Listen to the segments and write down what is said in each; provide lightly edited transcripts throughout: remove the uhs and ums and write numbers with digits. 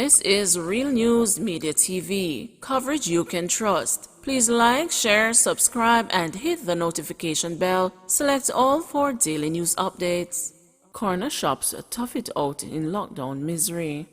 This is Real News Media TV, coverage you can trust. Please like, share, subscribe, and hit the notification bell. Select all for daily news updates. Corner shops tough it out in lockdown misery.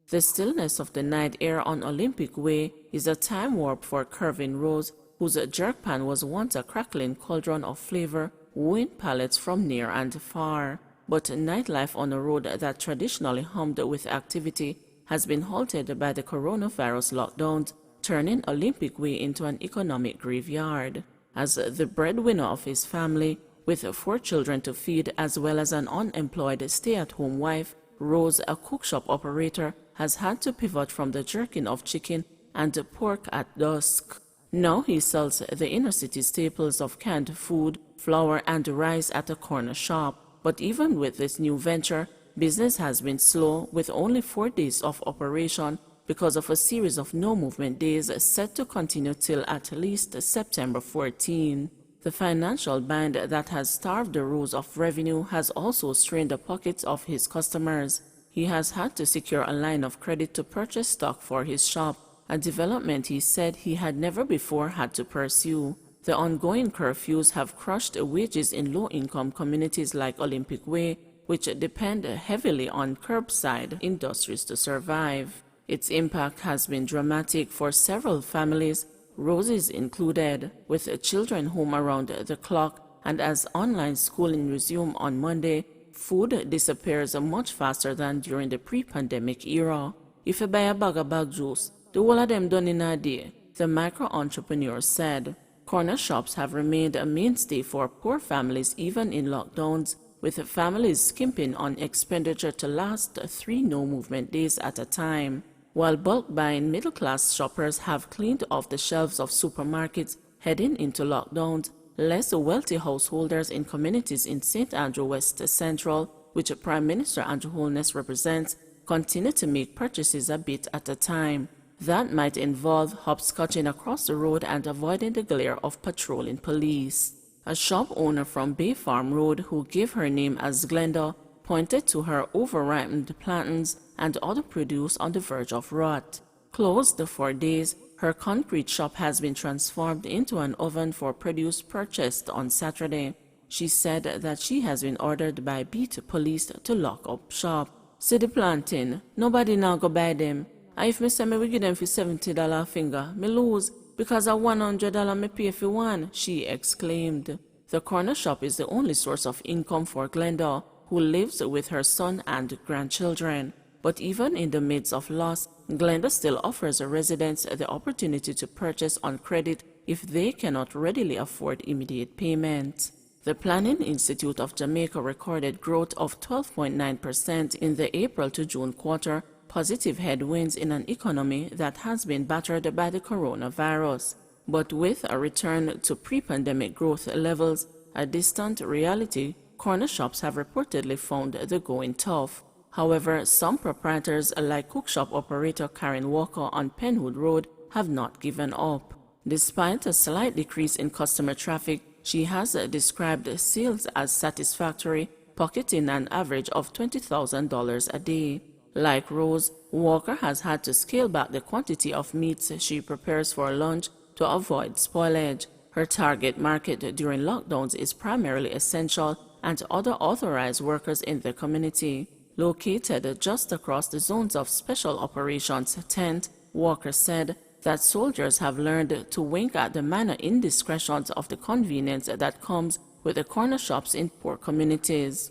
The stillness of the night air on Olympic Way is a time warp for Curvin Rose, whose jerk pan was once a crackling cauldron of flavor, wooing palates from near and far. But nightlife on a road that traditionally hummed with activity has been halted by the coronavirus lockdowns, turning Olympic Way into an economic graveyard. As the breadwinner of his family, with 4 children to feed as well as an unemployed stay-at-home wife, Rose, a cookshop operator, has had to pivot from the jerking of chicken and pork at dusk. Now he sells the inner-city staples of canned food, flour, and rice at a corner shop. But even with this new venture, business has been slow, with only 4 days of operation because of a series of no-movement days set to continue till at least September 14. The financial bind that has starved the Rose of revenue has also strained the pockets of his customers. He has had to secure a line of credit to purchase stock for his shop, a development he said he had never before had to pursue. The ongoing curfews have crushed wages in low-income communities like Olympic Way, which depend heavily on curbside industries to survive. Its impact has been dramatic for several families, Rose's included, with children home around the clock, and as online schooling resumed on Monday, food disappears much faster than during the pre-pandemic era. If you buy a bag of bag juice, the whole of them done in a day, the micro-entrepreneur said. Corner shops have remained a mainstay for poor families even in lockdowns, with families skimping on expenditure to last 3 no-movement days at a time. While bulk-buying middle-class shoppers have cleaned off the shelves of supermarkets heading into lockdowns, less wealthy householders in communities in St. Andrew West Central, which Prime Minister Andrew Holness represents, continue to make purchases a bit at a time. That might involve hopscotching across the road and avoiding the glare of patrolling police. A shop owner from Bay Farm Road, who gave her name as Glenda, pointed to her overripened plantains and other produce on the verge of rot. Closed for days, her concrete shop has been transformed into an oven for produce purchased on Saturday. She said that she has been ordered by beat police to lock up shop. "See the plantain, nobody now go buy them. And if me say me will give them for $70 finger, me lose, because of $100 me pay for one," she exclaimed. The corner shop is the only source of income for Glenda, who lives with her son and grandchildren. But even in the midst of loss, Glenda still offers residents the opportunity to purchase on credit if they cannot readily afford immediate payment. The Planning Institute of Jamaica recorded growth of 12.9% in the April to June quarter, positive headwinds in an economy that has been battered by the coronavirus. But with a return to pre-pandemic growth levels, a distant reality, corner shops have reportedly found the going tough. However, some proprietors like cookshop operator Karen Walker on Penwood Road have not given up. Despite a slight decrease in customer traffic, she has described sales as satisfactory, pocketing an average of $20,000 a day. Like Rose, Walker has had to scale back the quantity of meats she prepares for lunch to avoid spoilage. Her target market during lockdowns is primarily essential and other authorized workers in the community. Located just across the zones of Special Operations Tent, Walker said that soldiers have learned to wink at the minor indiscretions of the convenience that comes with the corner shops in poor communities.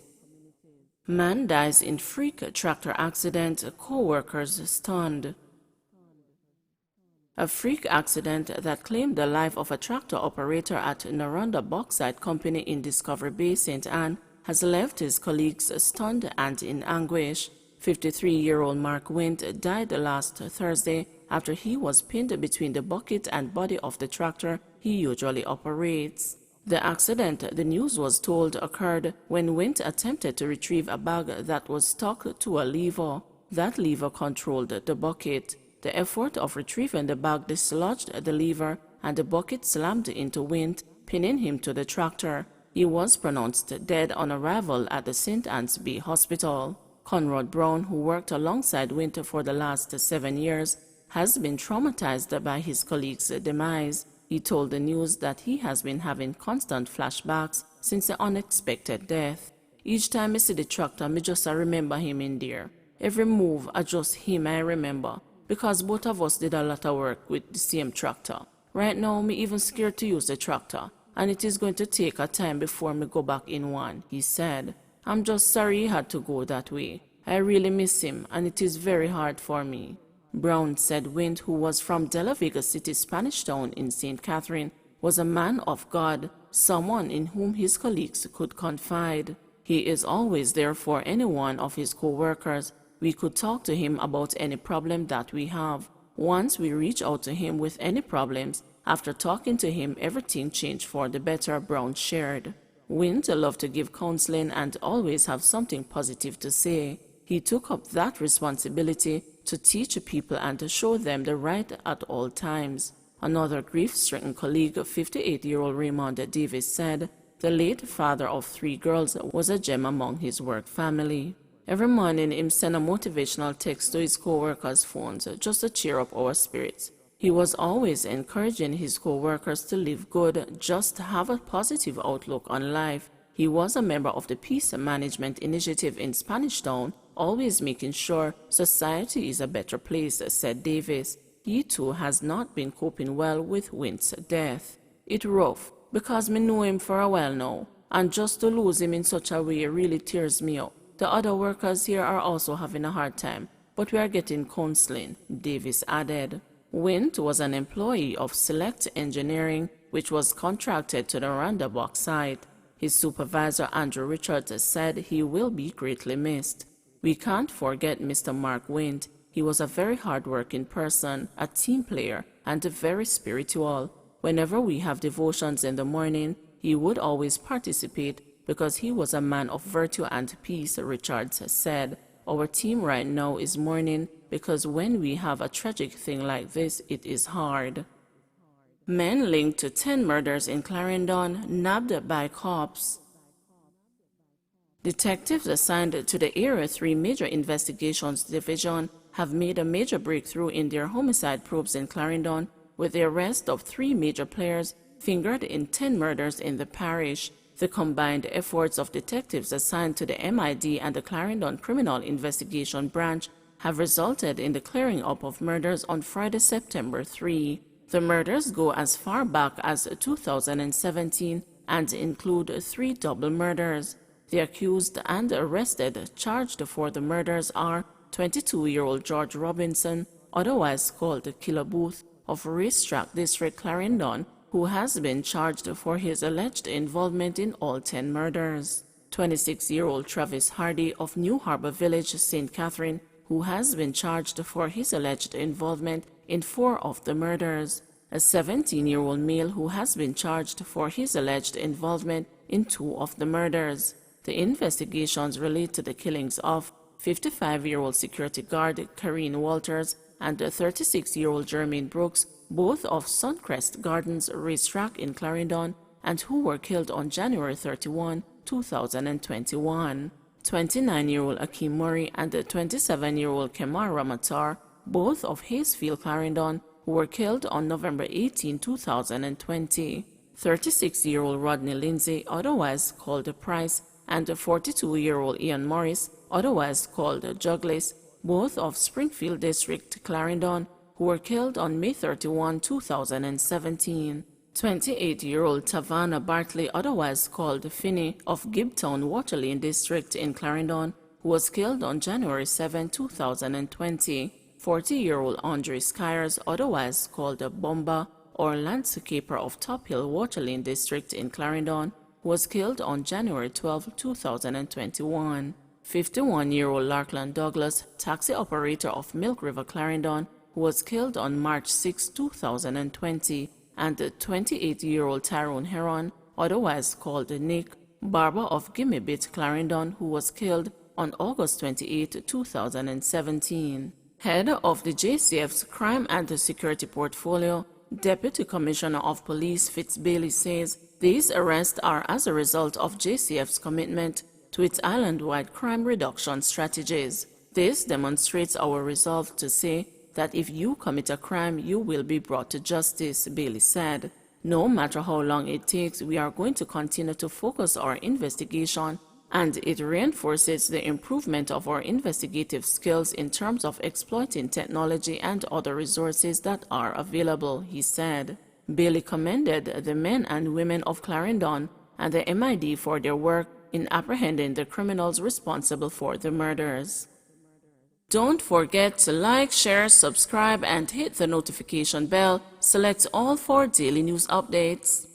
Man dies in freak tractor accident, co-workers stunned. A freak accident that claimed the life of a tractor operator at Naranda Bauxite Company in Discovery Bay, St. Anne, has left his colleagues stunned and in anguish. 53-year-old Mark Wint died last Thursday after he was pinned between the bucket and body of the tractor he usually operates. The accident, the news was told, occurred when Wint attempted to retrieve a bag that was stuck to a lever. That lever controlled the bucket. The effort of retrieving the bag dislodged the lever, and the bucket slammed into Wint, pinning him to the tractor. He was pronounced dead on arrival at the St. Anne's Bay Hospital. Conrad Brown, who worked alongside Winter for the last 7 years, has been traumatized by his colleague's demise. He told the news that he has been having constant flashbacks since the unexpected death. Each time I see the tractor, me just remember him in there. Every move, I just him I remember, because both of us did a lot of work with the same tractor. Right now, me even scared to use the tractor, and it is going to take a time before me go back in one, he said. I'm just sorry he had to go that way. I really miss him, and it is very hard for me. Brown said Wint, who was from De La Vega City, Spanish Town in St. Catherine, was a man of God, someone in whom his colleagues could confide. He is always there for any one of his co-workers. We could talk to him about any problem that we have. Once we reach out to him with any problems, after talking to him, everything changed for the better, Brown shared. Wint loved to give counseling and always have something positive to say. He took up that responsibility to teach people and to show them the right at all times. Another grief-stricken colleague, 58-year-old Raymond Davis, said the late father of 3 girls was a gem among his work family. Every morning, he sent a motivational text to his co-workers' phones just to cheer up our spirits. He was always encouraging his co-workers to live good, just have a positive outlook on life. He was a member of the Peace Management Initiative in Spanish Town, always making sure society is a better place, said Davis. He too has not been coping well with Wint's death. It's rough, because me know him for a while now, and just to lose him in such a way really tears me up. The other workers here are also having a hard time, but we are getting counseling, Davis added. Wint was an employee of Select Engineering, which was contracted to the Randabach site. His supervisor, Andrew Richards, said he will be greatly missed. We can't forget Mr. Mark Wint. He was a very hard-working person, a team player, and very spiritual. Whenever we have devotions in the morning, he would always participate because he was a man of virtue and peace, Richards said. Our team right now is mourning because when we have a tragic thing like this, it is hard. Men linked to 10 murders in Clarendon nabbed by cops. Detectives assigned to the Area 3 Major Investigations Division have made a major breakthrough in their homicide probes in Clarendon with the arrest of 3 major players fingered in 10 murders in the parish. The combined efforts of detectives assigned to the MID and the Clarendon Criminal Investigation Branch have resulted in the clearing up of murders on Friday, September 3. The murders go as far back as 2017 and include 3 double murders. The accused and arrested charged for the murders are 22-year-old George Robinson, otherwise called Killer Booth, of Racetrack District, Clarendon, who has been charged for his alleged involvement in all 10 murders. 26-year-old Travis Hardy of New Harbor Village, St. Catherine, who has been charged for his alleged involvement in 4 of the murders. A 17-year-old male who has been charged for his alleged involvement in 2 of the murders. The investigations relate to the killings of 55-year-old security guard Kareen Walters and 36-year-old Jermaine Brooks, both of Suncrest Gardens Racetrack in Clarendon, and who were killed on January 31, 2021. 29-year-old Akeem Murray and 27-year-old Kemara Matar, both of Haysfield, Clarendon, who were killed on November 18, 2020. 36-year-old Rodney Lindsay, otherwise called Price, and 42-year-old Ian Morris, otherwise called Juglis, both of Springfield District, Clarendon, who were killed on May 31, 2017. 28-year-old Tavanna Bartley, otherwise called Finney, of Gibtown Waterlane District in Clarendon, who was killed on January 7, 2020. 40-year-old Andre Skyers, otherwise called Bomba, or landscaper of Top Hill Waterlane District in Clarendon, was killed on January 12, 2021. 51-year-old Larkland Douglas, taxi operator of Milk River, Clarendon, who was killed on March 6, 2020, and 28-year-old Tyrone Heron, otherwise called Nick, barber of Gimme Bit, Clarendon, who was killed on August 28, 2017. Head of the JCF's Crime and Security Portfolio, Deputy Commissioner of Police Fitz Bailey says these arrests are as a result of JCF's commitment to its island-wide crime reduction strategies. This demonstrates our resolve to say that if you commit a crime, you will be brought to justice, Bailey said. No matter how long it takes, we are going to continue to focus our investigation, and it reinforces the improvement of our investigative skills in terms of exploiting technology and other resources that are available, he said. Bailey commended the men and women of Clarendon and the MID for their work in apprehending the criminals responsible for the murders. Don't forget to like, share, subscribe, and hit the notification bell. Select all for daily news updates.